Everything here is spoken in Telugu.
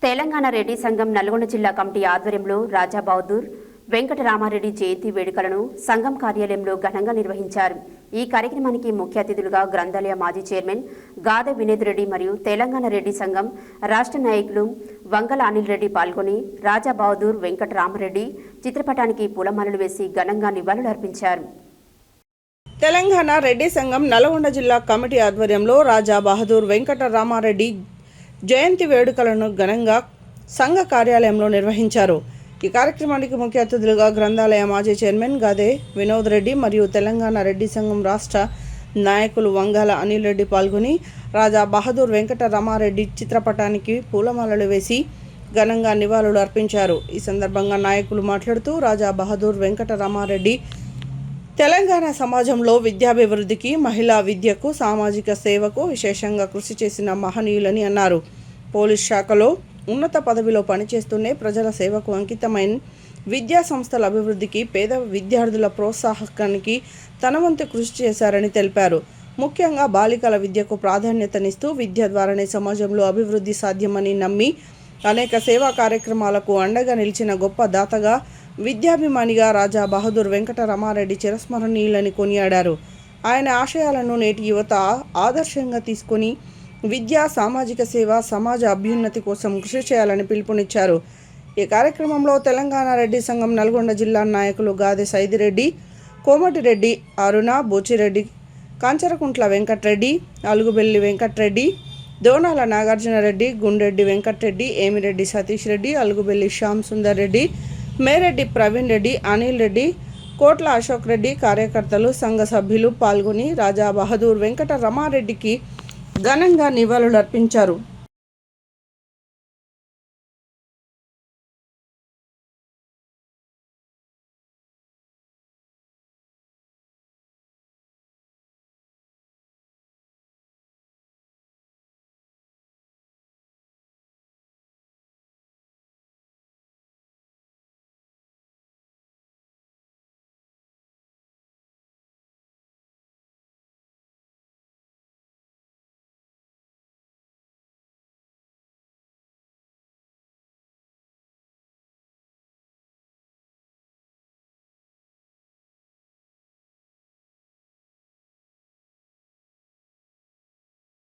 తెలంగాణ రెడ్డి సంఘం నల్గొండ జిల్లా కమిటీ ఆధ్వర్యంలో రాజా బహదూర్ వెంకటరామారెడ్డి జయంతి వేడుకలను సంఘం కార్యాలయంలో ఘనంగా నిర్వహించారు. ఈ కార్యక్రమానికి ముఖ్య అతిథులుగా గ్రంథాలయ మాజీ చైర్మన్ గాదె వినోద్ రెడ్డి మరియు తెలంగాణ రెడ్డి సంఘం రాష్ట్ర నాయకులు వంగల అనిల్ రెడ్డి పాల్గొని రాజా బహదూర్ వెంకటరామారెడ్డి చిత్రపటానికి పూలమాలలు వేసి ఘనంగా నివాళులు అర్పించారు. తెలంగాణ రెడ్డి సంఘం నల్గొండ జిల్లా కమిటీ ఆధ్వర్యంలో రాజా బహదూర్ వెంకటరామారెడ్డి జయంతి వేడుకలను ఘనంగా సంఘ కార్యాలయంలో నిర్వహించారు. ఈ కార్యక్రమానికి ముఖ్య అతిథులుగా గ్రంథాలయ మాజీ చైర్మన్ గాదె వినోద్ రెడ్డి మరియు తెలంగాణ రెడ్డి సంఘం రాష్ట్ర నాయకులు వంగాల అనిల్ రెడ్డి పాల్గొని రాజా బహదూర్ వెంకటరామారెడ్డి చిత్రపటానికి పూలమాలలు వేసి ఘనంగా నివాళులు అర్పించారు. ఈ సందర్భంగా నాయకులు మాట్లాడుతూ రాజా బహదూర్ వెంకటరామారెడ్డి తెలంగాణ సమాజంలో విద్యాభివృద్ధికి, మహిళా విద్యకు, సామాజిక సేవకు విశేషంగా కృషి చేసిన మహనీయులని అన్నారు. పోలీస్ శాఖలో ఉన్నత పదవిలో పనిచేస్తూనే ప్రజల సేవకు అంకితమైన విద్యా సంస్థల అభివృద్ధికి, పేద విద్యార్థుల ప్రోత్సాహకానికి తన వంతు కృషి చేశారని తెలిపారు. ముఖ్యంగా బాలికల విద్యకు ప్రాధాన్యతనిస్తూ విద్య ద్వారానే సమాజంలో అభివృద్ధి సాధ్యమని నమ్మి అనేక సేవా కార్యక్రమాలకు అండగా నిలిచిన గొప్ప దాతగా, విద్యాభిమానిగా రాజా బహదూర్ వెంకటరామారెడ్డి చిరస్మరణీయులని కొనియాడారు. ఆయన ఆశయాలను నేటి యువత ఆదర్శంగా తీసుకుని విద్య, సామాజిక సేవ, సమాజ అభ్యున్నతి కోసం కృషి చేయాలని పిలుపునిచ్చారు. ఈ కార్యక్రమంలో తెలంగాణ రెడ్డి సంఘం నల్గొండ జిల్లా నాయకులు గాదె సైదిరెడ్డి, కోమటిరెడ్డి, అరుణ, బోచిరెడ్డి, కాంచరకుంట్ల వెంకట్రెడ్డి, అలుగుబెల్లి వెంకట్రెడ్డి, దోనాల నాగార్జునరెడ్డి, గుండెడ్డి వెంకట్రెడ్డి, ఏమిరెడ్డి సతీష్ రెడ్డి, అలుగుబెల్లి శ్యామ్ సుందర్ రెడ్డి, మేరెడ్డి ప్రవీణ్ రెడ్డి, అనిల్ రెడ్డి, కోట్ల అశోక్ రెడ్డి, కార్యకర్తలు, సంఘ సభ్యులు పాల్గొని రాజా బహదూర్ వెంకటరామారెడ్డికి ఘనంగా నివాళులు అర్పించారు.